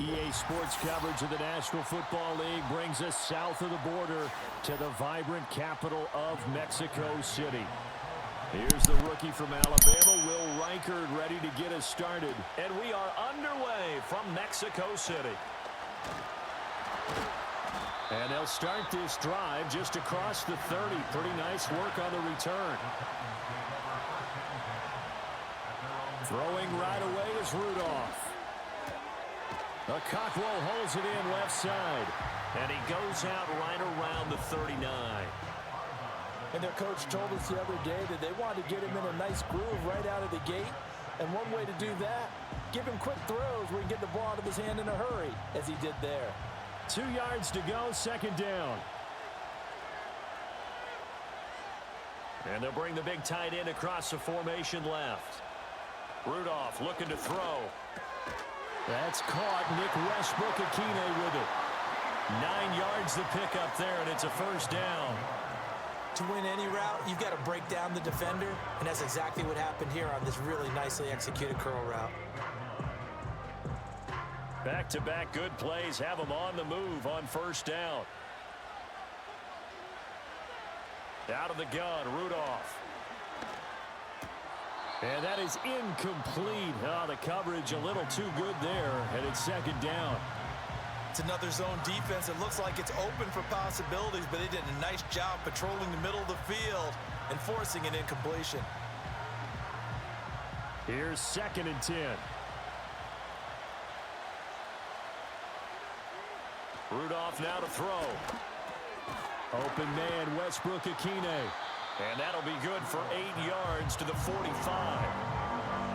EA Sports coverage of the National Football League brings us south of the border to the vibrant capital of Mexico City. Here's the rookie from Alabama, Will Reichard, ready to get us started. And we are underway from Mexico City. And they'll start this drive just across the 30. Pretty nice work on the return. Throwing right away is Rudolph. Cockwell holds it in left side. And he goes out right around the 39. And their coach told us the other day that they wanted to get him in a nice groove right out of the gate. And one way to do that, give him quick throws where he can get the ball out of his hand in a hurry, as he did there. 2 yards to go, second down. And they'll bring the big tight end across the formation left. Rudolph looking to throw. That's caught. Nick Westbrook-Akine with it. 9 yards to pick up there, and it's a first down. To win any route, you've got to break down the defender, and that's exactly what happened here on this really nicely executed curl route. Back-to-back good plays have them on the move on first down. Out of the gun, Rudolph. And that is incomplete. Oh, the coverage a little too good there, and it's second down. It's another zone defense. It looks like it's open for possibilities, but they did a nice job patrolling the middle of the field and forcing an incompletion. Here's 2nd and 10. Rudolph now to throw. Open man, Westbrook-Akine. And that'll be good for 8 yards to the 45.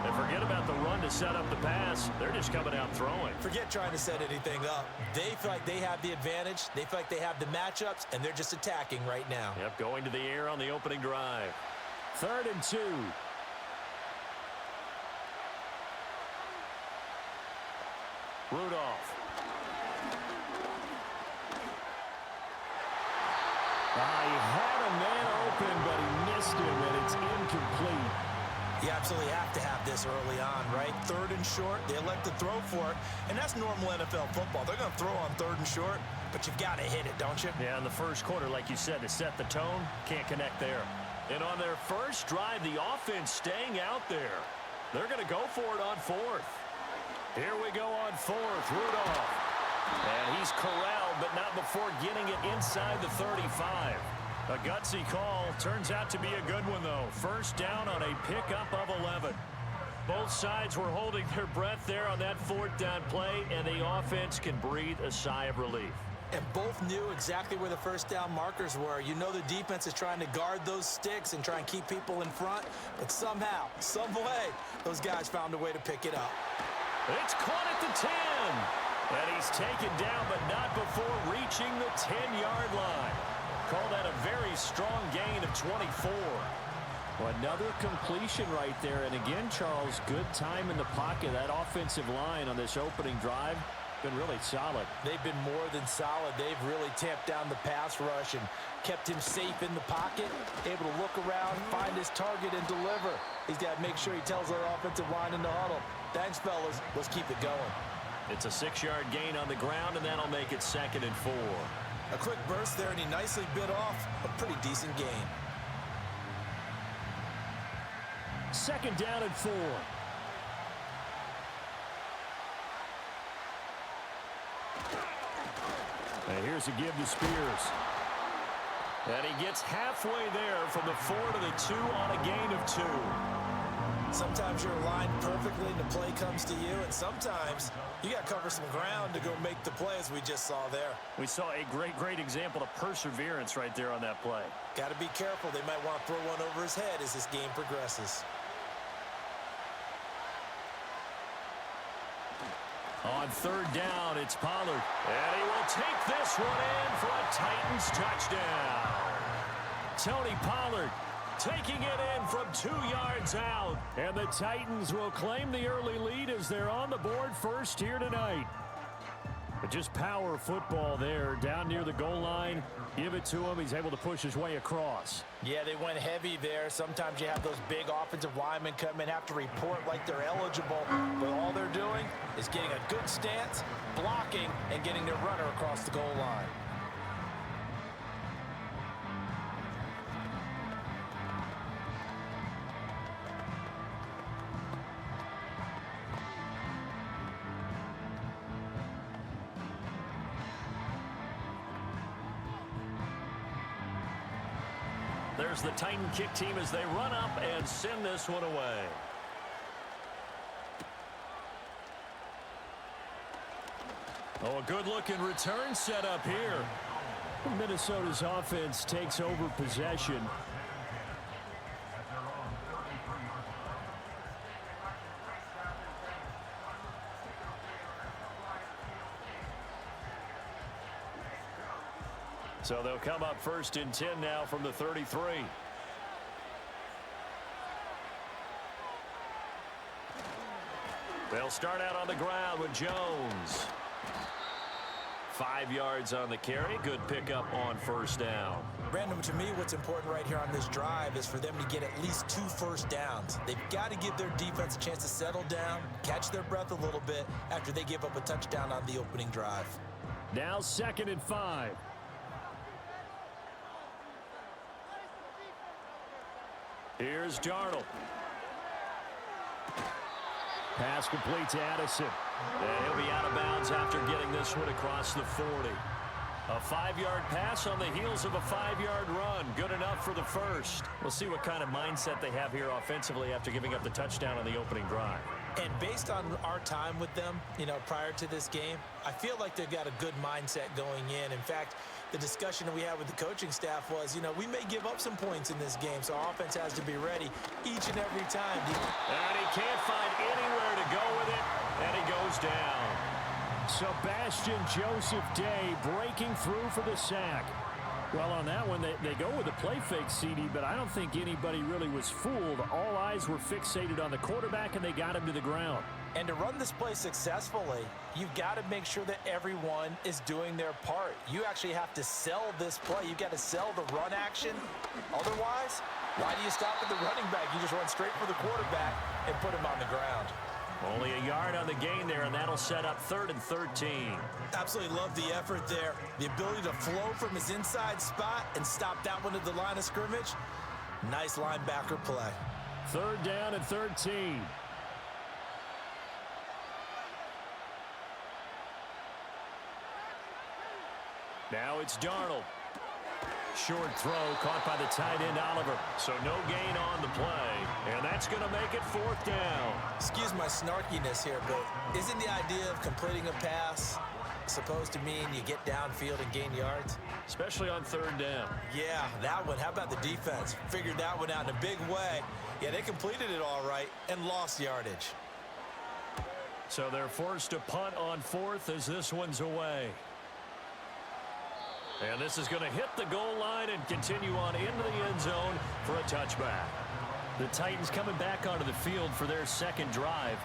And forget about the run to set up the pass. They're just coming out throwing. Forget trying to set anything up. They feel like they have the advantage. They feel like they have the matchups, and they're just attacking right now. Yep, going to the air on the opening drive. 3rd and 2. Rudolph. He had a man open, but he missed him, and it's incomplete. You absolutely have to have this early on, right? 3rd and short, they elect to throw for it, and that's normal NFL football. They're going to throw on 3rd and short, but you've got to hit it, don't you? Yeah, in the first quarter, like you said, to set the tone, can't connect there. And on their first drive, the offense staying out there. They're going to go for it on 4th. Here we go on 4th, Rudolph. And he's corralled, but not before getting it inside the 35. A gutsy call. Turns out to be a good one, though. First down on a pickup of 11. Both sides were holding their breath there on that 4th down play, and the offense can breathe a sigh of relief. And both knew exactly where the first down markers were. You know the defense is trying to guard those sticks and try and keep people in front, but somehow, some way, those guys found a way to pick it up. It's caught at the 10. And he's taken down, but not before reaching the 10-yard line. Call that a very strong gain of 24. Well, another completion right there. And again, Charles, good time in the pocket. That offensive line on this opening drive been really solid. They've been more than solid. They've really tamped down the pass rush and kept him safe in the pocket, able to look around, find his target, and deliver. He's got to make sure he tells our offensive line in the huddle, thanks, fellas. Let's keep it going. It's a 6-yard gain on the ground, and that'll make it 2nd and 4. A quick burst there, and he nicely bit off a pretty decent gain. 2nd down and 4. And here's a give to Spears. And he gets halfway there from the 4 to the 2 on a gain of 2. Sometimes you're aligned perfectly and the play comes to you, and sometimes you got to cover some ground to go make the play, as we just saw there. We saw a great example of perseverance right there on that play. Got to be careful. They might want to throw one over his head as this game progresses. On 3rd down, it's Pollard. And he will take this one in for a Titans touchdown. Tony Pollard taking it in from 2 yards out. And the Titans will claim the early lead as they're on the board first here tonight. But just power football there, down near the goal line. Give it to him. He's able to push his way across. Yeah, they went heavy there. Sometimes you have those big offensive linemen come in, have to report like they're eligible. But all they're doing is getting a good stance, blocking, and getting their runner across the goal line. There's the Titan kick team as they run up and send this one away. Oh, a good-looking return set up here. Minnesota's offense takes over possession. So they'll come up 1st and 10 now from the 33. They'll start out on the ground with Jones. 5 yards on the carry. Good pickup on 1st down. Brandon, to me, what's important right here on this drive is for them to get at least 2 first downs. They've got to give their defense a chance to settle down, catch their breath a little bit after they give up a touchdown on the opening drive. Now 2nd and 5. Here's Darnold. Pass complete to Addison. And he'll be out of bounds after getting this one across the 40. A 5-yard pass on the heels of a 5-yard run. Good enough for the first. We'll see what kind of mindset they have here offensively after giving up the touchdown on the opening drive. And based on our time with them, prior to this game, I feel like they've got a good mindset going in. In fact, the discussion that we had with the coaching staff was, we may give up some points in this game, so our offense has to be ready each and every time. And he can't find anywhere to go with it, and he goes down. Sebastian Joseph Day breaking through for the sack. Well, on that one, they go with a play fake, CD, but I don't think anybody really was fooled. All eyes were fixated on the quarterback, and they got him to the ground. And to run this play successfully, you've got to make sure that everyone is doing their part. You actually have to sell this play. You've got to sell the run action. Otherwise, why do you stop at the running back? You just run straight for the quarterback and put him on the ground. Only a yard on the gain there, and that'll set up 3rd and 13. Absolutely love the effort there. The ability to flow from his inside spot and stop that one at the line of scrimmage. Nice linebacker play. 3rd down and 13. Now it's Darnold. Short throw caught by the tight end Oliver. So no gain on the play. And that's going to make it 4th down. Excuse my snarkiness here, but isn't the idea of completing a pass supposed to mean you get downfield and gain yards? Especially on 3rd down. Yeah, that one. How about the defense? Figured that one out in a big way. Yeah, they completed it all right and lost yardage. So they're forced to punt on 4th as this one's away. And this is going to hit the goal line and continue on into the end zone for a touchback. The Titans coming back onto the field for their 2nd drive.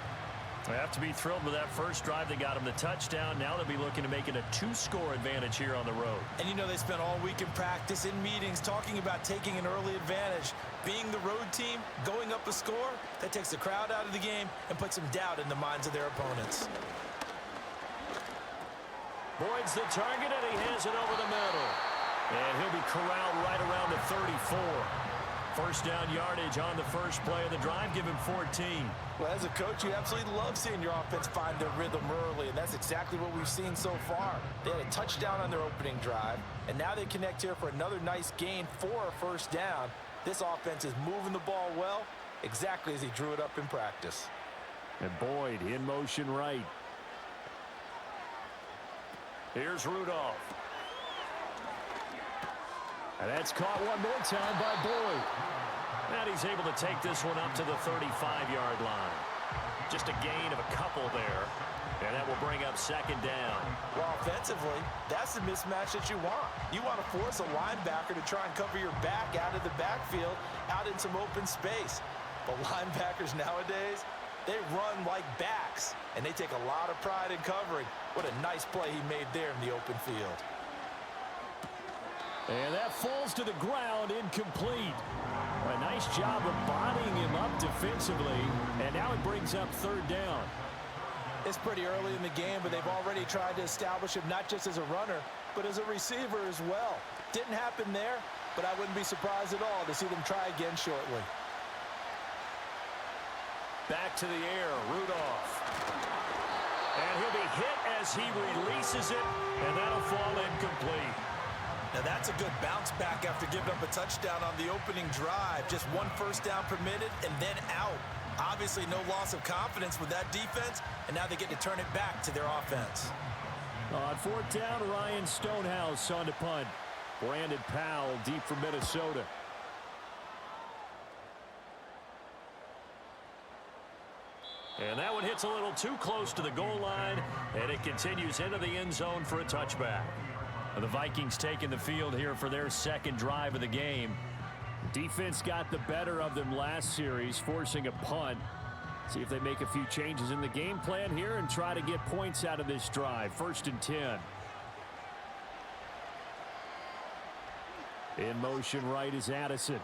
They have to be thrilled with that first drive. They got them the touchdown. Now they'll be looking to make it a 2-score advantage here on the road. And they spent all week in practice, in meetings, talking about taking an early advantage. Being the road team, going up a score, that takes the crowd out of the game and puts some doubt in the minds of their opponents. Boyd's the target, and he has it over the middle. And he'll be corralled right around the 34. 1st down yardage on the first play of the drive. Give him 14. Well, as a coach, you absolutely love seeing your offense find their rhythm early, and that's exactly what we've seen so far. They had a touchdown on their opening drive, and now they connect here for another nice gain for a 1st down. This offense is moving the ball well, exactly as he drew it up in practice. And Boyd in motion right. Here's Rudolph. And that's caught one more time by Boyd. And he's able to take this one up to the 35-yard line. Just a gain of a couple there. And that will bring up 2nd down. Well, offensively, that's the mismatch that you want. You want to force a linebacker to try and cover your back out of the backfield, out in some open space. But linebackers nowadays, They run like backs, and they take a lot of pride in covering. What a nice play he made there in the open field. And that falls to the ground, incomplete. A nice job of bodying him up defensively, and now it brings up third down. It's pretty early in the game, but they've already tried to establish him not just as a runner, but as a receiver as well. Didn't happen there, but I wouldn't be surprised at all to see them try again shortly. Back to the air, Rudolph. And he'll be hit as he releases it, and that'll fall incomplete. Now that's a good bounce back after giving up a touchdown on the opening drive. Just one first down permitted and then out. Obviously no loss of confidence with that defense, and now they get to turn it back to their offense. On fourth down, Ryan Stonehouse on to punt. Brandon Powell deep from Minnesota. And that one hits a little too close to the goal line, and it continues into the end zone for a touchback. The Vikings taking the field here for their second drive of the game. Defense got the better of them last series, forcing a punt. See if they make a few changes in the game plan here and try to get points out of this drive. 1st and 10. In motion right is Addison.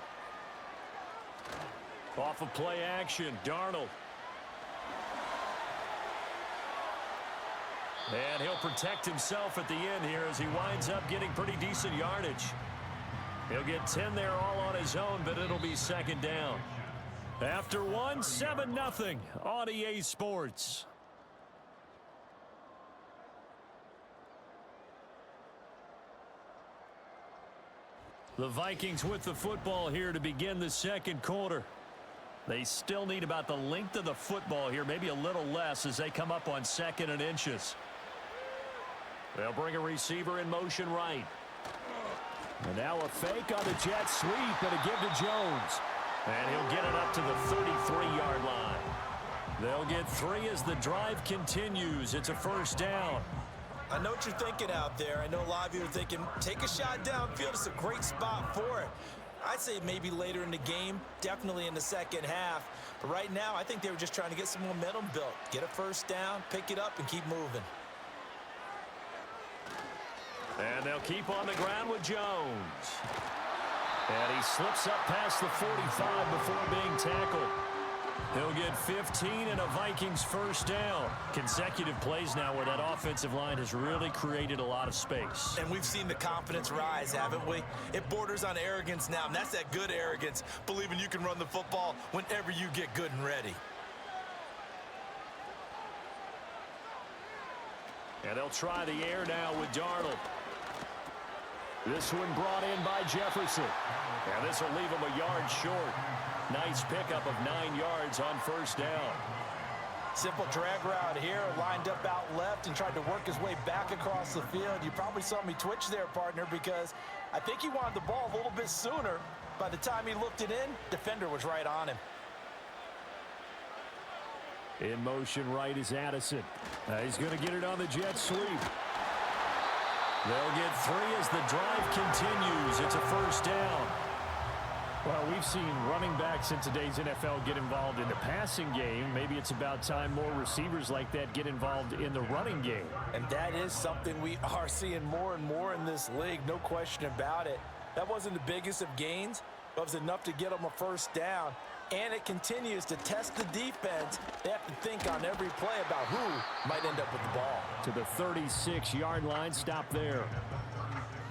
Off of play action, Darnold. And he'll protect himself at the end here as he winds up getting pretty decent yardage. He'll get 10 there all on his own, but it'll be second down. After one, 7-0 on EA Sports. The Vikings with the football here to begin the second quarter. They still need about the length of the football here, maybe a little less as they come up on 2nd and inches. They'll bring a receiver in motion right. And now a fake on the jet sweep and a give to Jones. And he'll get it up to the 33-yard line. They'll get 3 as the drive continues. It's a first down. I know what you're thinking out there. I know a lot of you are thinking, take a shot downfield. It's a great spot for it. I'd say maybe later in the game, definitely in the second half. But right now, I think they were just trying to get some momentum built. Get a first down, pick it up, and keep moving. And they'll keep on the ground with Jones. And he slips up past the 45 before being tackled. He'll get 15 and a Vikings first down. Consecutive plays now where that offensive line has really created a lot of space. And we've seen the confidence rise, haven't we? It borders on arrogance now, and that's that good arrogance, believing you can run the football whenever you get good and ready. And they'll try the air now with Darnold. This one brought in by Jefferson. And this will leave him a yard short. Nice pickup of 9 yards on first down. Simple drag route here, lined up out left and tried to work his way back across the field. You probably saw me twitch there, partner, because I think he wanted the ball a little bit sooner. By the time he looked it in, defender was right on him. In motion right is Addison. He's going to get it on the jet sweep. They'll get 3 as the drive continues. It's a first down. Well, we've seen running backs in today's NFL get involved in the passing game. Maybe it's about time more receivers like that get involved in the running game. And that is something we are seeing more and more in this league, no question about it. That wasn't the biggest of gains, but it was enough to get them a first down. And it continues to test the defense. They have to think on every play about who might end up with the ball. To the 36-yard line, stop there.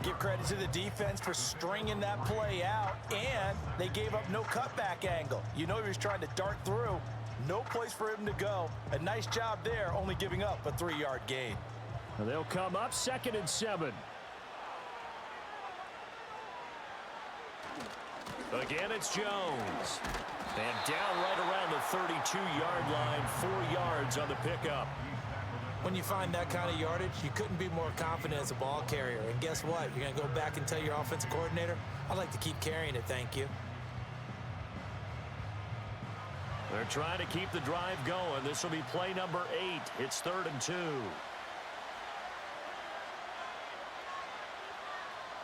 Give credit to the defense for stringing that play out, and they gave up no cutback angle. You know he was trying to dart through. No place for him to go. A nice job there, only giving up a 3-yard gain. They'll come up 2nd and 7. Again, it's Jones. And down right around the 32-yard line, 4 yards on the pickup. When you find that kind of yardage, you couldn't be more confident as a ball carrier. And guess what? You're going to go back and tell your offensive coordinator, I'd like to keep carrying it, thank you. They're trying to keep the drive going. This will be play number 8. It's 3rd and 2.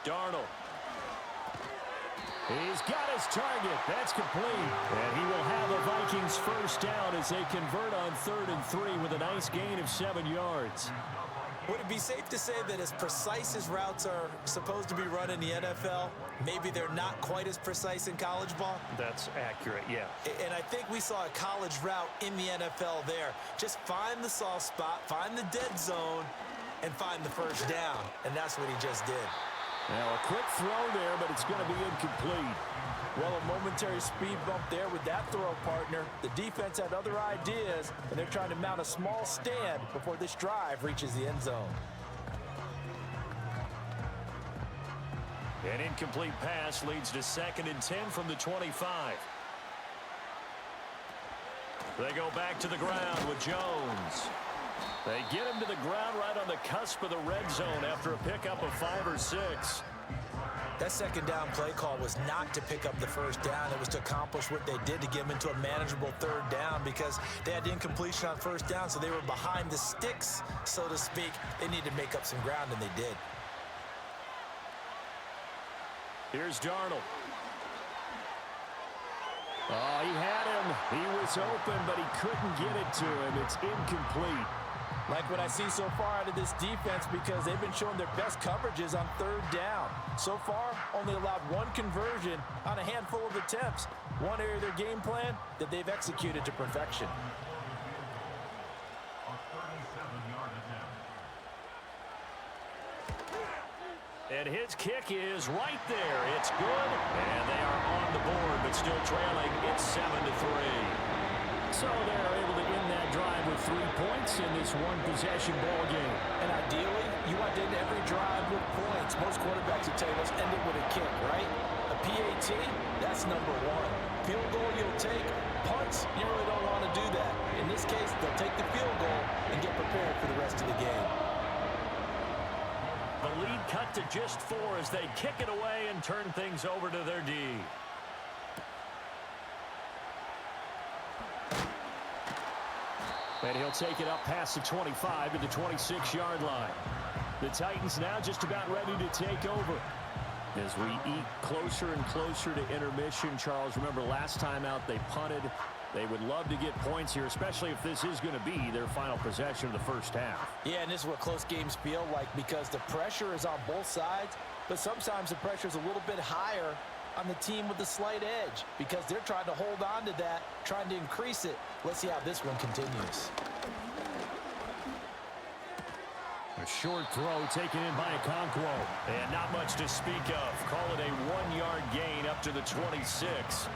Darnold. He's got his target. That's complete. And he will have a Vikings first down as they convert on 3rd and 3 with a nice gain of 7 yards. Would it be safe to say that as precise as routes are supposed to be run in the NFL, maybe they're not quite as precise in college ball? That's accurate, yeah. And I think we saw a college route in the NFL there. Just find the soft spot, find the dead zone, and find the first down. And that's what he just did. Now, a quick throw there, but it's going to be incomplete. Well, a momentary speed bump there with that throw, partner. The defense had other ideas, and they're trying to mount a small stand before this drive reaches the end zone. An incomplete pass leads to 2nd and 10 from the 25. They go back to the ground with Jones. They get him to the ground right on the cusp of the red zone after a pickup of 5 or 6. That second down play call was not to pick up the first down. It was to accomplish what they did to get them into a manageable 3rd down because they had incompletion on first down, so they were behind the sticks, so to speak. They needed to make up some ground, and they did. Here's Darnold. Oh, he had him. He was open, but he couldn't get it to him. It's incomplete. Like what I see so far out of this defense because they've been showing their best coverages on 3rd down. So far, only allowed 1 conversion on a handful of attempts. One area of their game plan that they've executed to perfection. And his kick is right there. It's good, and they are on the board, but still trailing. It's 7-3. So they're able to end that drive with 3 points in this one-possession ball game. And ideally, you want to end every drive with points. Most quarterbacks would tell you, let's end it with a kick, right? A PAT, that's number 1. Field goal you'll take. Punts, you really don't want to do that. In this case, they'll take the field goal and get prepared for the rest of the game. The lead cut to just 4 as they kick it away and turn things over to their D. And he'll take it up past the 25 to the 26-yard line. The Titans now just about ready to take over. As we eat closer and closer to intermission, Charles, remember last time out they punted. They would love to get points here, especially if this is going to be their final possession of the first half. Yeah, and this is what close games feel like because the pressure is on both sides, but sometimes the pressure is a little bit higher on the team with the slight edge because they're trying to hold on to that, trying to increase it. Let's see how this one continues. A short throw taken in by Okonkwo. And not much to speak of. Call it a 1-yard gain up to the 26.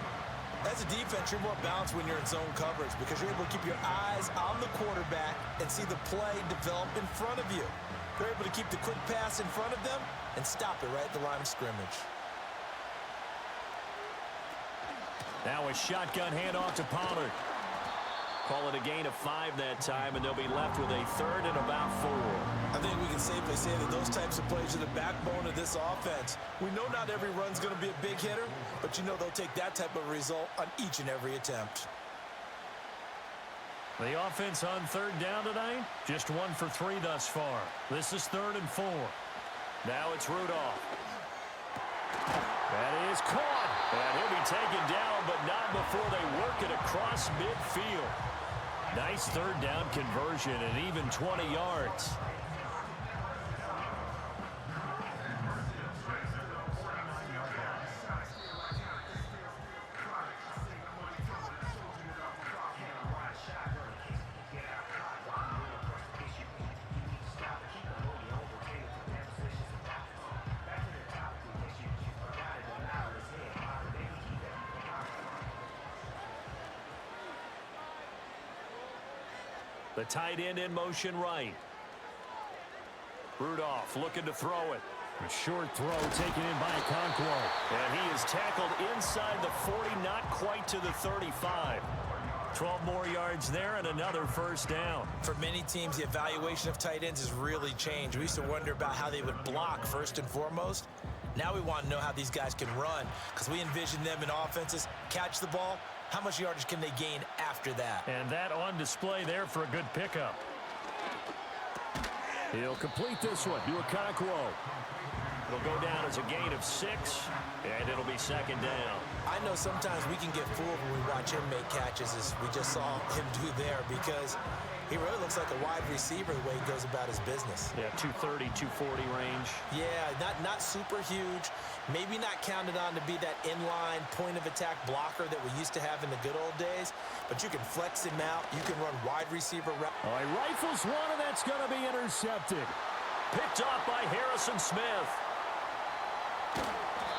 As a defense, you're more balanced when you're in zone coverage because you're able to keep your eyes on the quarterback and see the play develop in front of you. You're able to keep the quick pass in front of them and stop it right at the line of scrimmage. Now a shotgun handoff to Pollard. Call it a gain of 5 that time, and they'll be left with a 3rd and about 4. I think we can safely say that those types of plays are the backbone of this offense. We know not every run's going to be a big hitter, but you know they'll take that type of result on each and every attempt. The offense on 3rd down tonight, just 1 for 3 thus far. This is 3rd and 4. Now it's Rudolph. That is caught. And he'll be taken down, but not before they work it across midfield. Nice 3rd down conversion and even 20 yards. The tight end in motion right. Rudolph looking to throw it. A short throw taken in by Okonkwo. And he is tackled inside the 40, not quite to the 35. 12 more yards there and another first down. For many teams, the evaluation of tight ends has really changed. We used to wonder about how they would block first and foremost. Now we want to know how these guys can run because we envision them in offenses, catch the ball. How much yardage can they gain after that? And that on display there for a good pickup. He'll complete this one to Okonkwo. It'll go down as a gain of 6, and it'll be second down. I know sometimes we can get fooled when we watch him make catches, as we just saw him do there, because he really looks like a wide receiver the way he goes about his business. Yeah, 230, 240 range. Yeah, not super huge. Maybe not counted on to be that inline point-of-attack blocker that we used to have in the good old days, but you can flex him out. You can run wide receiver route. Oh, he rifles one, and that's going to be intercepted. Picked off by Harrison Smith.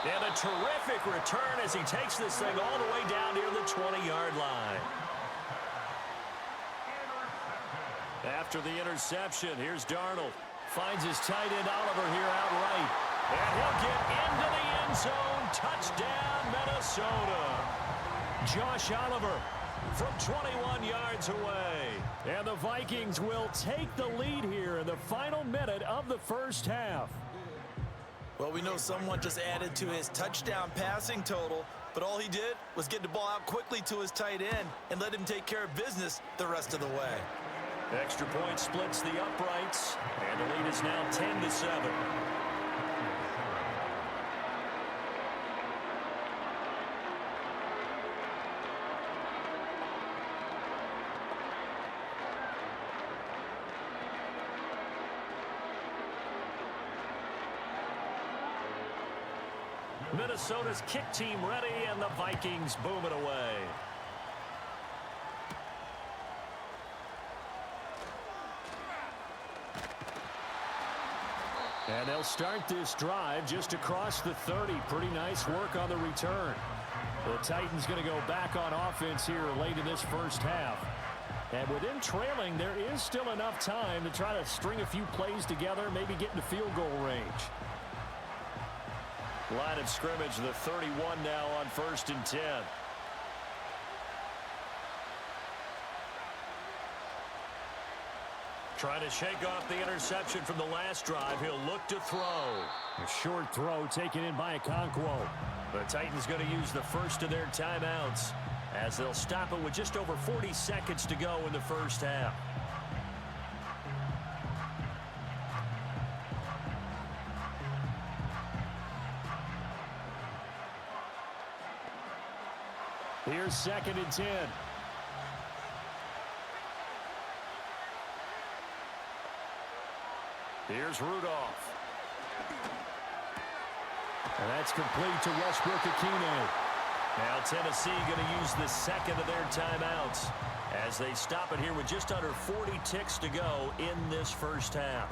And a terrific return as he takes this thing all the way down near the 20-yard line. After the interception, here's Darnold. Finds his tight end Oliver here outright. And he'll get into the end zone. Touchdown, Minnesota. Josh Oliver from 21 yards away. And the Vikings will take the lead here in the final minute of the first half. Well, we know someone just added to his touchdown passing total, but all he did was get the ball out quickly to his tight end and let him take care of business the rest of the way. Extra point splits the uprights, and the lead is now 10-7. Minnesota's kick team ready, and the Vikings boom it away. And they'll start this drive just across the 30. Pretty nice work on the return. The Titans going to go back on offense here late in this first half. And with them trailing, there is still enough time to try to string a few plays together, maybe get into field goal range. Line of scrimmage, the 31 now on 1st and 10. Trying to shake off the interception from the last drive. He'll look to throw. A short throw taken in by Okonkwo. The Titans going to use the first of their timeouts as they'll stop it with just over 40 seconds to go in the first half. Here's 2nd and 10. Here's Rudolph. And that's complete to Westbrook-Ikhine. Now Tennessee going to use the second of their timeouts as they stop it here with just under 40 ticks to go in this first half.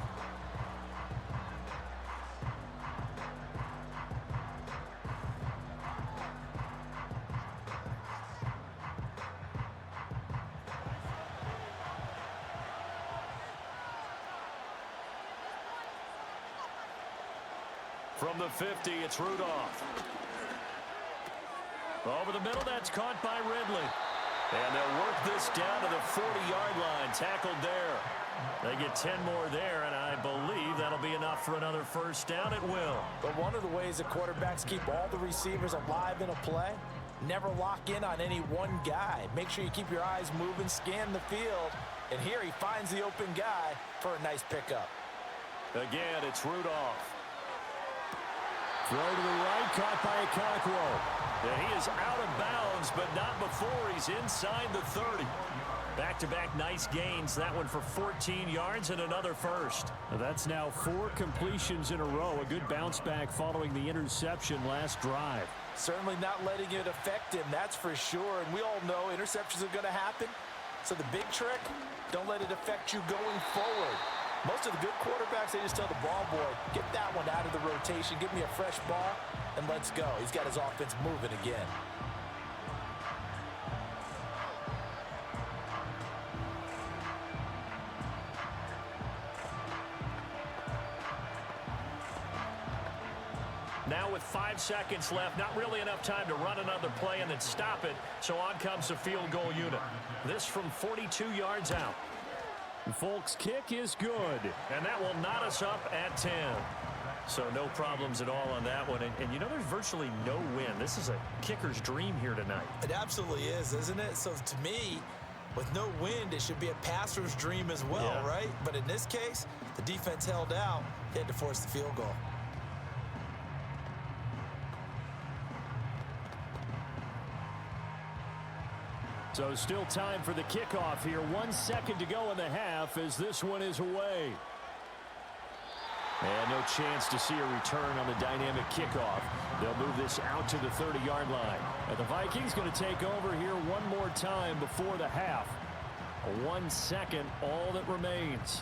From the 50, it's Rudolph. Over the middle, that's caught by Ridley. And they'll work this down to the 40-yard line, tackled there. They get 10 more there, and I believe that'll be enough for another first down. It will. But one of the ways that quarterbacks keep all the receivers alive in a play, never lock in on any one guy. Make sure you keep your eyes moving, scan the field. And here he finds the open guy for a nice pickup. Again, it's Rudolph. Throw to the right, caught by Okonkwo. Yeah, he is out of bounds, but not before he's inside the 30. Back-to-back nice gains. That one for 14 yards and another first. That's now 4 completions in a row. A good bounce back following the interception last drive. Certainly not letting it affect him, that's for sure. And we all know interceptions are going to happen. So the big trick, don't let it affect you going forward. Most of the good quarterbacks, they just tell the ball boy, get that one out of the rotation, give me a fresh ball, and let's go. He's got his offense moving again. Now with 5 seconds left, not really enough time to run another play and then stop it, so on comes the field goal unit. This from 42 yards out. Folks, kick is good. And that will knot us up at 10. So no problems at all on that one. And you know, there's virtually no win. This is a kicker's dream here tonight. It absolutely is, isn't it? So to me, With no wind, it should be a passer's dream as well, right? But in this case, the defense held out. They had to force the field goal. So still time for the kickoff here. 1 second to go in the half as this one is away. And no chance to see a return on the dynamic kickoff. They'll move this out to the 30-yard line. And the Vikings going to take over here one more time before the half. 1 second, all that remains.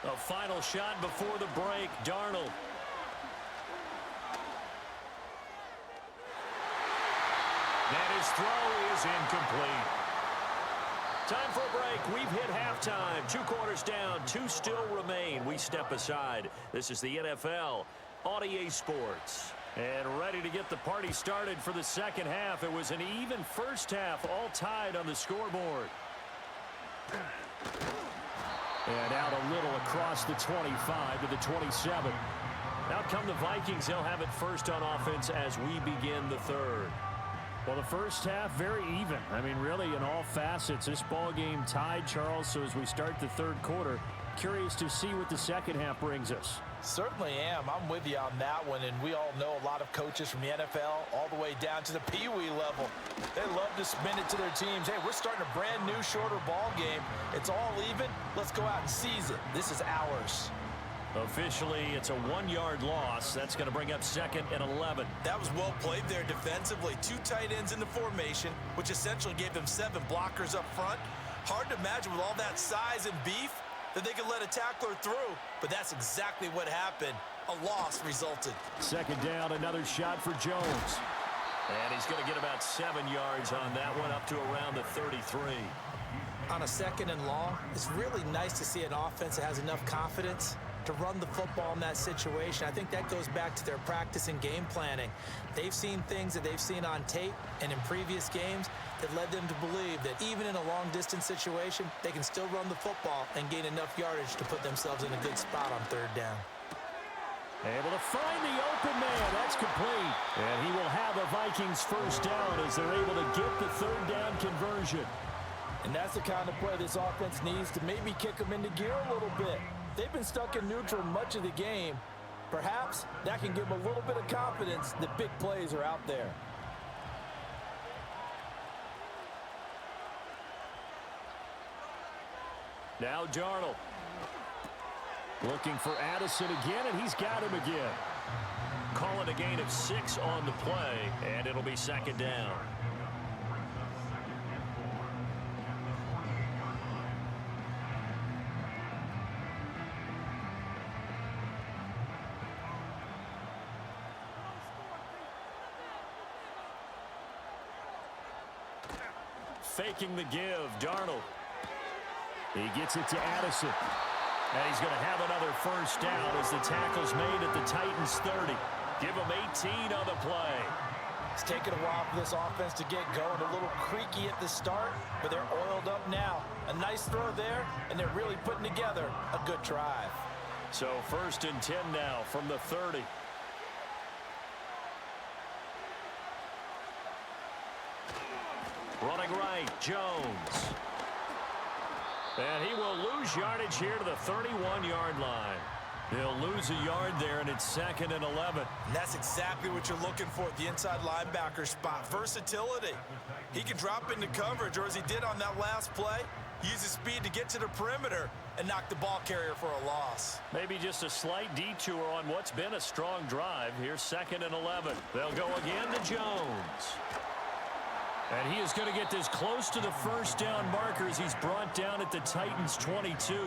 A final shot before the break. Darnold. And his throw is incomplete. Time for a break. We've hit halftime. 2 quarters down. 2 still remain. We step aside. This is the NFL on EA Sports. And ready to get the party started for the second half. It was an even first half, all tied on the scoreboard. And out a little across the 25 to the 27. Out come the Vikings. They'll have it first on offense as we begin the third. Well, the first half, very even. I mean, really, in all facets, this ball game tied, Charles. So as we start the third quarter, curious to see what the second half brings us. Certainly am. I'm with you on that one, and we all know a lot of coaches from the NFL all the way down to the Pee Wee level. They love to spin it to their teams. Hey, we're starting a brand new, shorter ball game. It's all even. Let's go out and seize it. This is ours. Officially, it's a 1-yard loss. That's going to bring up 2nd and 11. That was well played there defensively. 2 tight ends in the formation, which essentially gave them 7 blockers up front. Hard to imagine with all that size and beef that they could let a tackler through, but that's exactly what happened. A loss resulted. 2nd down, another shot for Jones. And he's going to get about 7 yards on that one, up to around the 33. On a 2nd and long, it's really nice to see an offense that has enough confidence to run the football in that situation. I think that goes back to their practice and game planning. They've seen things that they've seen on tape and in previous games that led them to believe that even in a long-distance situation, they can still run the football and gain enough yardage to put themselves in a good spot on 3rd down. Able to find the open man. That's complete. And he will have the Vikings first down as they're able to get the 3rd down conversion. And that's the kind of play this offense needs to maybe kick them into gear a little bit. They've been stuck in neutral much of the game. Perhaps that can give them a little bit of confidence that big plays are out there. Now Darnold. Looking for Addison again, and he's got him again. Calling a gain of 6 on the play, and it'll be 2nd down. Faking the give, Darnold. He gets it to Addison. And he's going to have another first down as the tackle's made at the Titans 30. Give him 18 on the play. It's taken a while for this offense to get going. A little creaky at the start, but they're oiled up now. A nice throw there, and they're really putting together a good drive. So 1st and 10 now from the 30. Running right, Jones. And he will lose yardage here to the 31-yard line. He'll lose a yard there, and it's 2nd and 11. And that's exactly what you're looking for at the inside linebacker spot. Versatility. He can drop into coverage, or as he did on that last play, use his speed to get to the perimeter and knock the ball carrier for a loss. Maybe just a slight detour on what's been a strong drive. Here's 2nd and 11. They'll go again to Jones. And he is going to get this close to the first down marker as he's brought down at the Titans 22.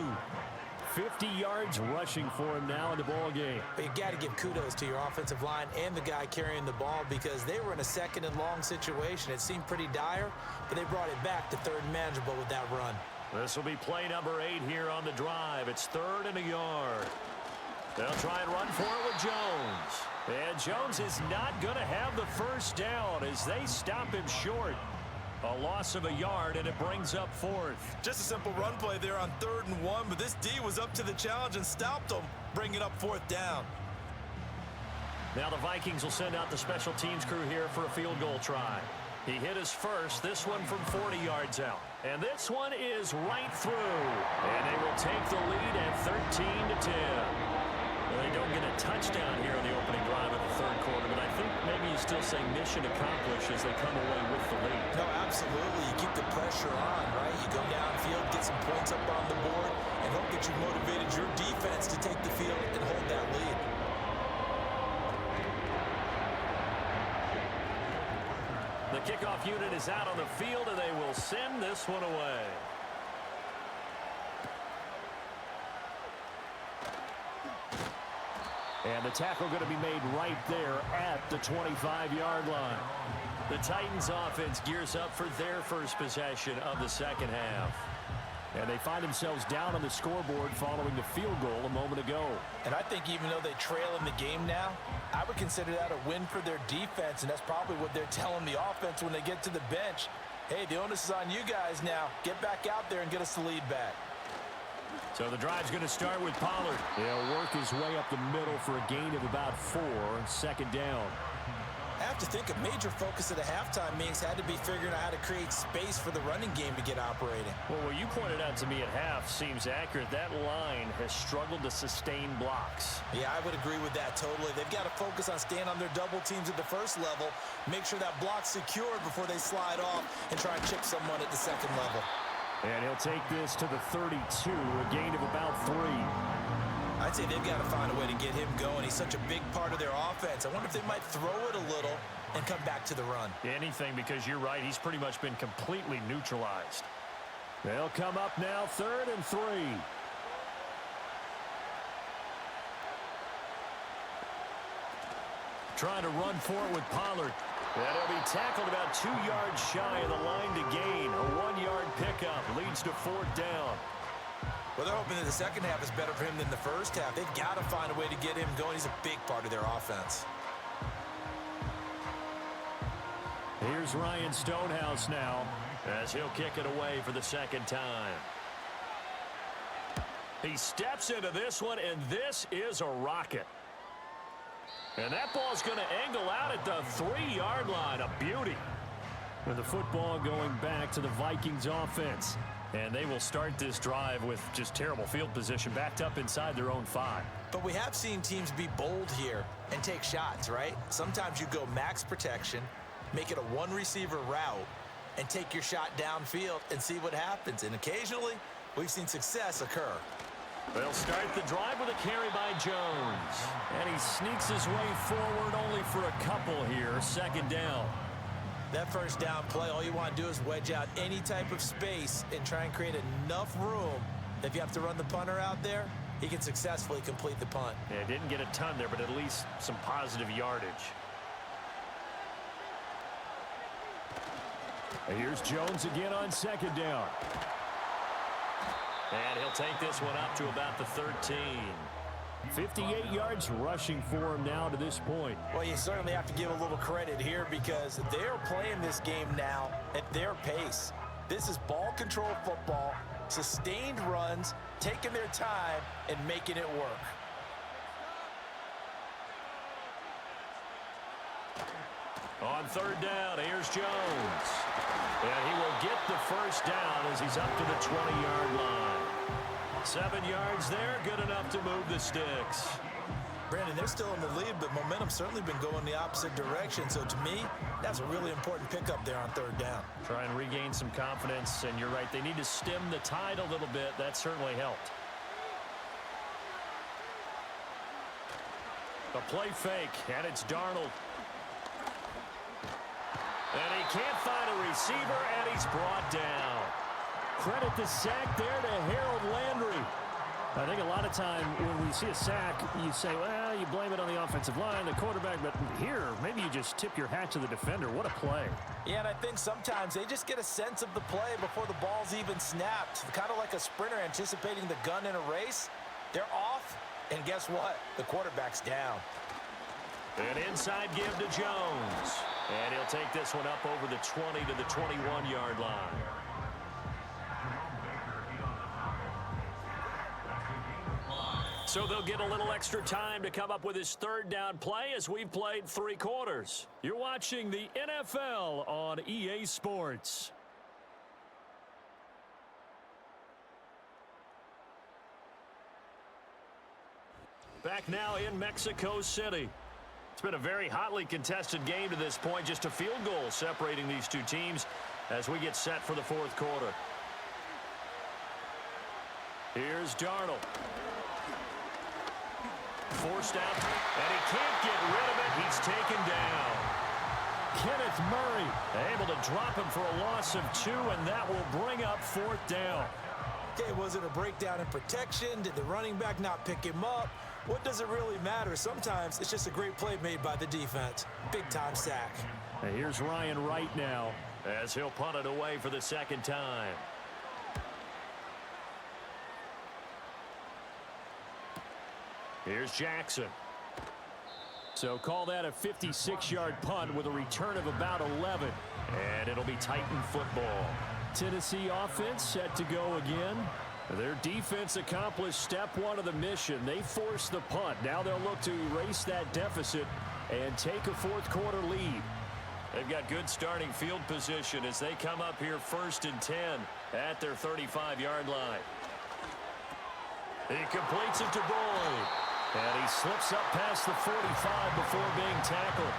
50 yards rushing for him now in the ball game. But you got to give kudos to your offensive line and the guy carrying the ball because they were in a 2nd and long situation. It seemed pretty dire, but they brought it back to 3rd and manageable with that run. This will be play number 8 here on the drive. It's 3rd and a yard. They'll try and run for it with Jones. And Jones is not going to have the first down as they stop him short. A loss of a yard, and it brings up 4th. Just a simple run play there on 3rd and 1, but this D was up to the challenge and stopped them, bringing up 4th down. Now the Vikings will send out the special teams crew here for a field goal try. He hit his first, this one from 40 yards out. And this one is right through. And they will take the lead at 13-10. Well, they don't get a touchdown here in the opening drive of the 3rd quarter, but I think maybe you still say mission accomplished as they come away with the lead. No, absolutely. You keep the pressure on, right? You go downfield, get some points up on the board, and hope that you motivated your defense to take the field and hold that lead. The kickoff unit is out on the field, and they will send this one away. And the tackle going to be made right there at the 25-yard line. The Titans offense gears up for their first possession of the second half. And they find themselves down on the scoreboard following the field goal a moment ago. And I think even though they trail in the game now, I would consider that a win for their defense, and that's probably what they're telling the offense when they get to the bench. Hey, the onus is on you guys now. Get back out there and get us the lead back. So the drive's going to start with Pollard. He'll work his way up the middle for a gain of about 4, 2nd down. I have to think a major focus at the halftime meetings had to be figuring out how to create space for the running game to get operating. Well, what you pointed out to me at half seems accurate. That line has struggled to sustain blocks. Yeah, I would agree with that totally. They've got to focus on staying on their double teams at the first level, make sure that block's secured before they slide off and try and chip someone at the second level. And he'll take this to the 32, a gain of about 3. I'd say they've got to find a way to get him going. He's such a big part of their offense. I wonder if they might throw it a little and come back to the run. Anything, because you're right. He's pretty much been completely neutralized. They'll come up now 3rd and 3. Trying to run for it with Pollard. And he'll be tackled about 2 yards shy of the line to gain. A 1-yard pickup leads to 4th down. Well, they're hoping that the second half is better for him than the first half. They've got to find a way to get him going. He's a big part of their offense. Here's Ryan Stonehouse now, as he'll kick it away for the 2nd time. He steps into this one, and this is a rocket. And that ball's going to angle out at the 3-yard line. A beauty. with the football going back to the Vikings offense. And they will start this drive with just terrible field position, backed up inside their own 5. But we have seen teams be bold here and take shots, right? Sometimes you go max protection, make it a one-receiver route, and take your shot downfield and see what happens. And occasionally, we've seen success occur. They'll start the drive with a carry by Jones. And he sneaks his way forward only for a couple here. 2nd down. That first down play, all you want to do is wedge out any type of space and try and create enough room that if you have to run the punter out there, he can successfully complete the punt. Yeah, didn't get a ton there, but at least some positive yardage. And here's Jones again on 2nd down. And he'll take this one up to about the 13. 58 yards rushing for him now to this point. Well, you certainly have to give a little credit here because they're playing this game now at their pace. This is ball control football, sustained runs, taking their time and making it work. On 3rd down, here's Jones. And he will get the first down as he's up to the 20-yard line. 7 yards there, good enough to move the sticks. Brandon, they're still in the lead, but momentum's certainly been going the opposite direction. So to me, that's a really important pickup there on 3rd down. Try and regain some confidence, and you're right, they need to stem the tide a little bit. That certainly helped. A play fake, and it's Darnold. And he can't find a receiver, and he's brought down. Credit the sack there to Harold Landry. I think a lot of time when we see a sack, you say, well, you blame it on the offensive line, the quarterback, but here, maybe you just tip your hat to the defender. What a play. Yeah, and I think sometimes they just get a sense of the play before the ball's even snapped. Kind of like a sprinter anticipating the gun in a race. They're off, and guess what? The quarterback's down. An inside give to Jones. And he'll take this one up over the 20 to the 21-yard line. So they'll get a little extra time to come up with his third down play as we've played 3 quarters. You're watching the NFL on EA Sports. Back now in Mexico City. It's been a very hotly contested game to this point. Just a field goal separating these two teams as we get set for the 4th quarter. Here's Darnold. Forced out, and he can't get rid of it. He's taken down. Kenneth Murray able to drop him for a loss of 2, and that will bring up 4th down. Okay, was it a breakdown in protection? Did the running back not pick him up? What does it really matter? Sometimes it's just a great play made by the defense. Big-time sack. And here's Ryan Wright now, as he'll punt it away for the 2nd time. Here's Jackson. So call that a 56-yard punt with a return of about 11. And it'll be Titan football. Tennessee offense set to go again. Their defense accomplished step 1 of the mission. They forced the punt. Now they'll look to erase that deficit and take a 4th quarter lead. They've got good starting field position as they come up here 1st and 10 at their 35-yard line. He completes it to Boyd. And he slips up past the 45 before being tackled.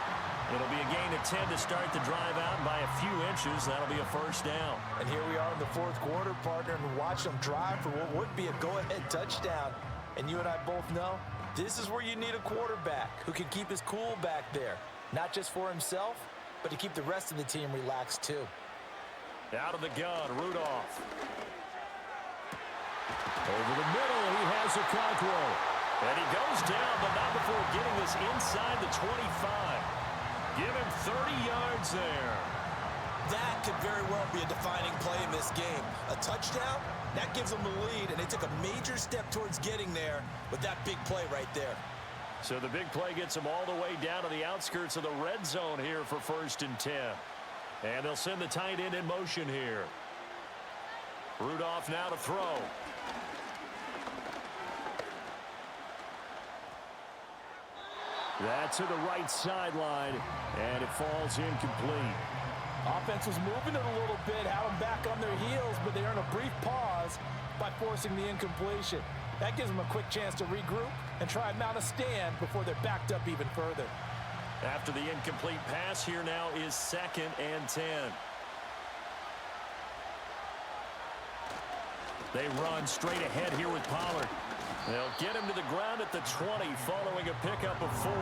It'll be a gain of 10 to start the drive out by a few inches. That'll be a 1st down. And here we are in the 4th quarter, partner, and watch them drive for what would be a go-ahead touchdown. And you and I both know this is where you need a quarterback who can keep his cool back there. Not just for himself, but to keep the rest of the team relaxed too. Out of the gun, Rudolph. Over the middle, he has a Conqueror. And he goes down, but not before getting this inside the 25. Give him 30 yards there. That could very well be a defining play in this game. A touchdown, that gives them the lead, and they took a major step towards getting there with that big play right there. So the big play gets them all the way down to the outskirts of the red zone here for 1st and 10. And they'll send the tight end in motion here. Rudolph now to throw. That's to the right sideline, and it falls incomplete. Offense was moving it a little bit, had them back on their heels, but they earn a brief pause by forcing the incompletion. That gives them a quick chance to regroup and try and mount a stand before they're backed up even further. After the incomplete pass, here now is 2nd and 10. They run straight ahead here with Pollard. They'll get him to the ground at the 20 following a pickup of 4.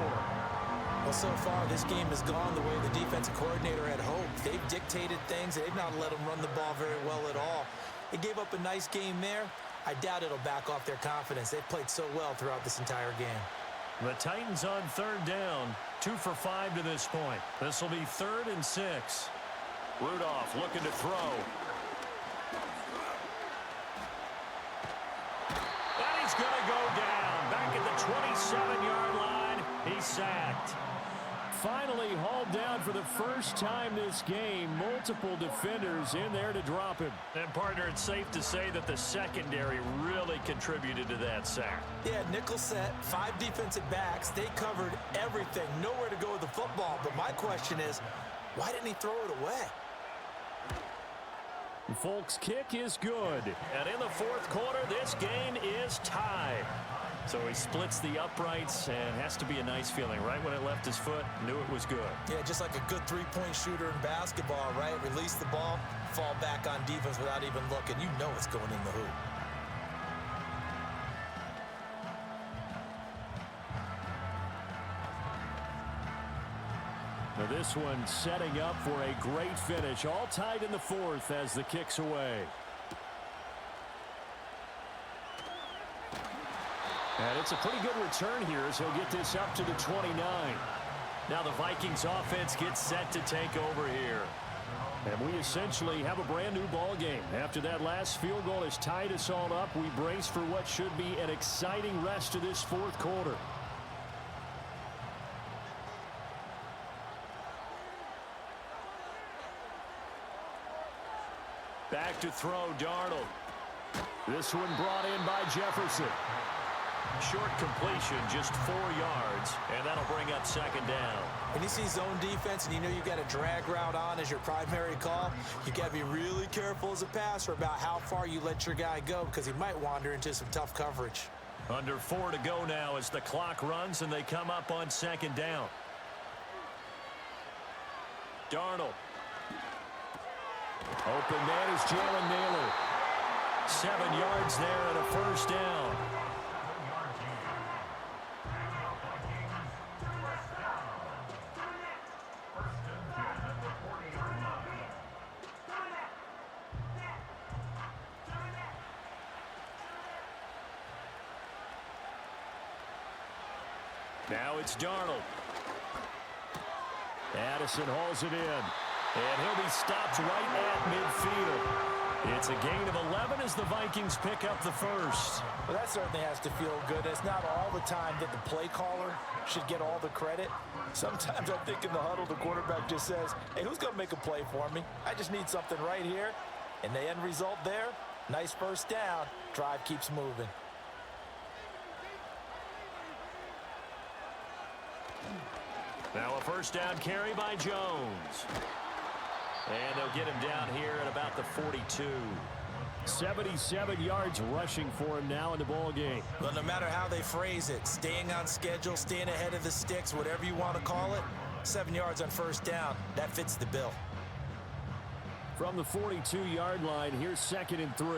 Well, so far, this game has gone the way the defensive coordinator had hoped. They've dictated things. They've not let them run the ball very well at all. They gave up a nice game there. I doubt it'll back off their confidence. They've played so well throughout this entire game. The Titans on 3rd down, 2 for 5 to this point. This will be 3rd and 6. Rudolph looking to throw. And he's going to go down. Back at the 27-yard line. He's sacked. Finally hauled down for the first time this game. Multiple defenders in there to drop him. And, partner, it's safe to say that the secondary really contributed to that sack. Yeah, nickel set, 5 defensive backs. They covered everything. Nowhere to go with the football. But my question is, why didn't he throw it away? Folks' kick is good. And in the 4th quarter, this game is tied. So he splits the uprights, and has to be a nice feeling. Right when it left his foot, knew it was good. Yeah, just like a good three-point shooter in basketball, right? Release the ball, fall back on defense without even looking. You know it's going in the hoop. Now this one setting up for a great finish. All tied in the 4th as the kick's away. And it's a pretty good return here as he'll get this up to the 29. Now the Vikings offense gets set to take over here. And we essentially have a brand new ball game. After that last field goal has tied us all up, we brace for what should be an exciting rest of this 4th quarter. Back to throw, Darnold. This one brought in by Jefferson. Short completion, just 4 yards, and that'll bring up second down. When you see zone defense and you know you've got a drag route on as your primary call, you got to be really careful as a passer about how far you let your guy go because he might wander into some tough coverage. Under 4 to go now as the clock runs and they come up on second down. Darnold. Open man is Jalen Naylor. 7 yards there and a first down. Now it's Darnold. Addison hauls it in. And he'll be stopped right at midfield. It's a gain of 11 as the Vikings pick up the first. Well, that certainly has to feel good. It's not all the time that the play caller should get all the credit. Sometimes I think in the huddle, the quarterback just says, hey, who's going to make a play for me? I just need something right here. And the end result there, nice first down. Drive keeps moving. Now a first down carry by Jones. And they'll get him down here at about the 42. 77 yards rushing for him now in the ball game. But no matter how they phrase it, staying on schedule, staying ahead of the sticks, whatever you want to call it, 7 yards on first down, that fits the bill. From the 42-yard line, here's 2nd and 3.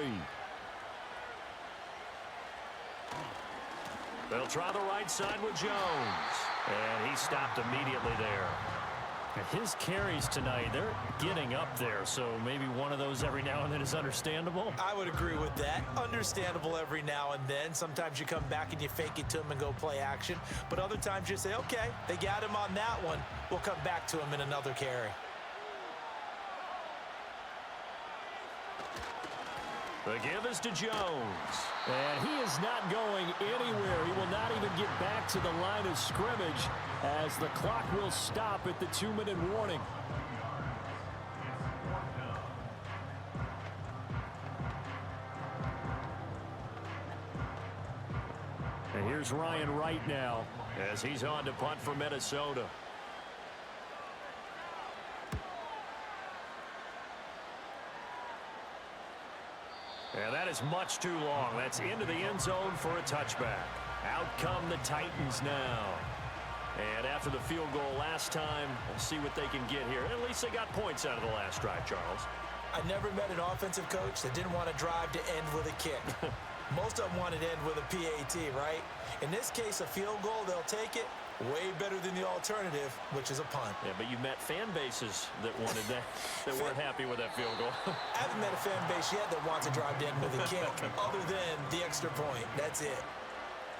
They'll try the right side with Jones. And he stopped immediately there. His carries tonight, they're getting up there, so maybe one of those every now and then is understandable. I would agree with that. Understandable every now and then. Sometimes you come back and you fake it to him and go play action. But other times you say, okay, they got him on that one. We'll come back to him in another carry. The give is to Jones. And he is not going anywhere. He will not even get back to the line of scrimmage as the clock will stop at the 2-minute warning. And here's Ryan Wright now As he's on to punt for Minnesota. And that is much too long. That's into the end zone for a touchback. Out come the Titans now. And after the field goal last time, we'll see what they can get here. At least they got points out of the last drive, Charles. I never met an offensive coach that didn't want to drive to end with a kick. Most of them wanted to end with a PAT, right? In this case, a field goal, they'll take it. Way better than the alternative, which is a punt. Yeah, but you met fan bases that wanted that, that weren't happy with that field goal. I haven't met a fan base yet that wants to drive to end with a kick, other than the extra point. That's it.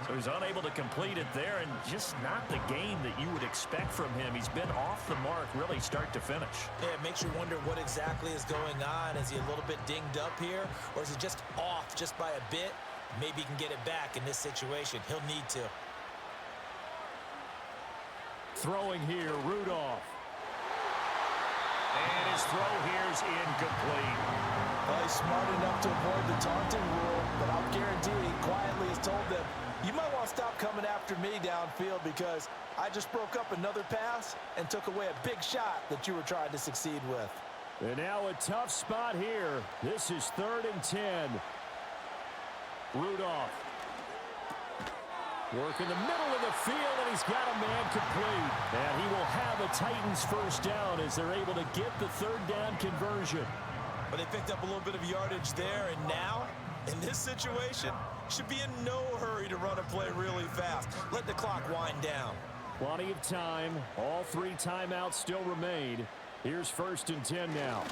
So he's unable to complete it there, and just not the game that you would expect from him. He's been off the mark, really start to finish. Yeah, it makes you wonder what exactly is going on. Is he a little bit dinged up here, or is he just off just by a bit? Maybe he can get it back in this situation. He'll need to. Throwing here, Rudolph. And his throw here's incomplete. Well, he's smart enough to avoid the taunting rule, but I'll guarantee he quietly has told them, you might want to stop coming after me downfield because I just broke up another pass and took away a big shot that you were trying to succeed with. And now a tough spot here. This is 3rd and 10. Rudolph. Work in the middle of the field, and he's got a man complete. And he will have a Titans first down as they're able to get the 3rd down conversion. But they picked up a little bit of yardage there, and now, in this situation, should be in no hurry to run a play really fast. Let the clock wind down. Plenty of time. All 3 timeouts still remain. Here's 1st and 10 now.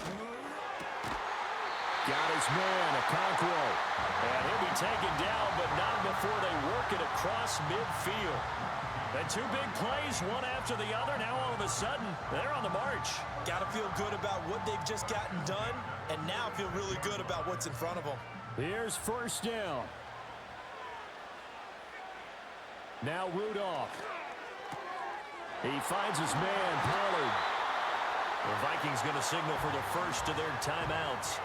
Got his man, Okonkwo. And he'll be taken down, but not before they work it across midfield. And 2 big plays, one after the other. Now all of a sudden, they're on the march. Got to feel good about what they've just gotten done, and now feel really good about what's in front of them. Here's 1st down. Now Rudolph. He finds his man, Pollard. The Vikings going to signal for the first of their timeouts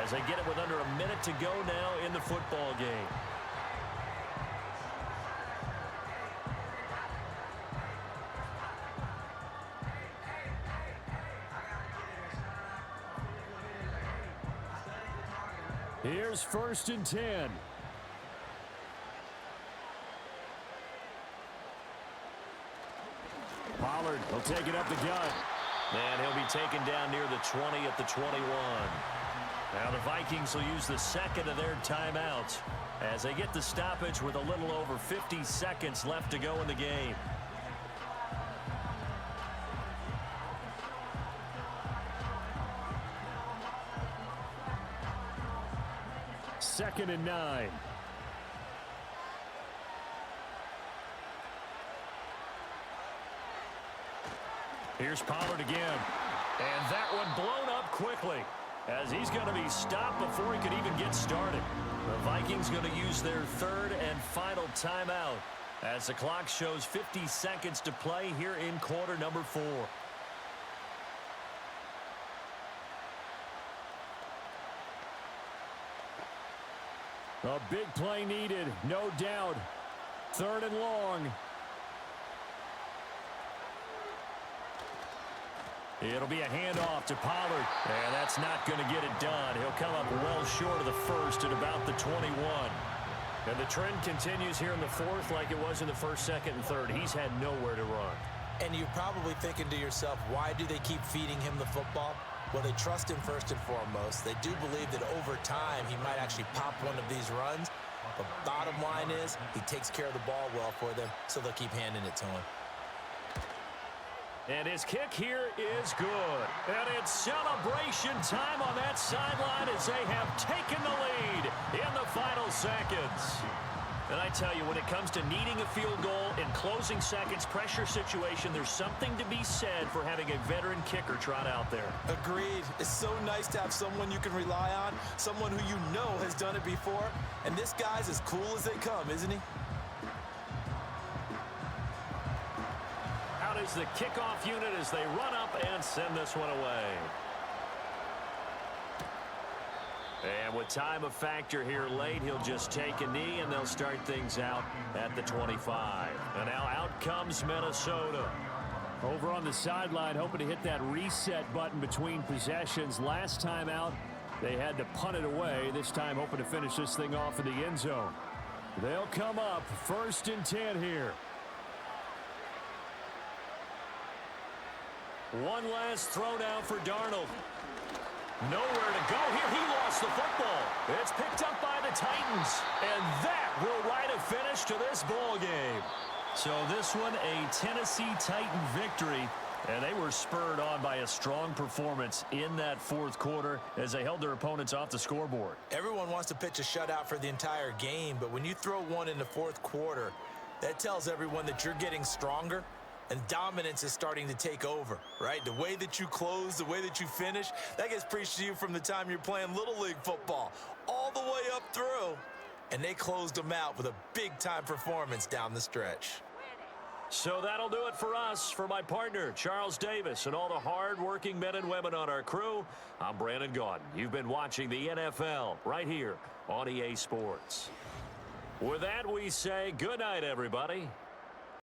as they get it with under a minute to go now in the football game. Here's 1st and 10. Pollard will take it up the gut. And he'll be taken down near the 20 at the 21. Now the Vikings will use the second of their timeouts as they get the stoppage with a little over 50 seconds left to go in the game. Second and 9. Here's Pollard again. And that one blown up quickly as he's going to be stopped before he could even get started. The Vikings going to use their third and final timeout as the clock shows 50 seconds to play here in quarter number 4. A big play needed, no doubt. 3rd and long. It'll be a handoff to Pollard. And that's not going to get it done. He'll come up well short of the first at about the 21. And the trend continues here in the 4th like it was in the 1st, 2nd, and 3rd. He's had nowhere to run. And you're probably thinking to yourself, why do they keep feeding him the football? Well, they trust him first and foremost. They do believe that over time he might actually pop one of these runs. But bottom line is he takes care of the ball well for them, so they'll keep handing it to him. And his kick here is good. And it's celebration time on that sideline as they have taken the lead in the final seconds. And I tell you, when it comes to needing a field goal in closing seconds, pressure situation, there's something to be said for having a veteran kicker trot out there. Agreed. It's so nice to have someone you can rely on, someone who you know has done it before. And this guy's as cool as they come, isn't he? Out is the kickoff unit as they run up and send this one away. And with time a factor here late, he'll just take a knee and they'll start things out at the 25. And now out comes Minnesota. Over on the sideline, hoping to hit that reset button between possessions. Last time out, they had to punt it away. This time, hoping to finish this thing off in the end zone. They'll come up 1st and 10 here. One last throw down for Darnold. Nowhere to go here. He lost the football. It's picked up by the Titans. And that will write a finish to this ball game. So this one, a Tennessee Titan victory. And they were spurred on by a strong performance in that 4th quarter as they held their opponents off the scoreboard. Everyone wants to pitch a shutout for the entire game, but when you throw one in the 4th quarter, that tells everyone that you're getting stronger. And dominance is starting to take over, right? The way that you close, the way that you finish, that gets preached to you from the time you're playing Little League football all the way up through. And they closed them out with a big-time performance down the stretch. So that'll do it for us. For my partner, Charles Davis, and all the hard-working men and women on our crew, I'm Brandon Gaudin. You've been watching the NFL right here on EA Sports. With that, we say good night, everybody.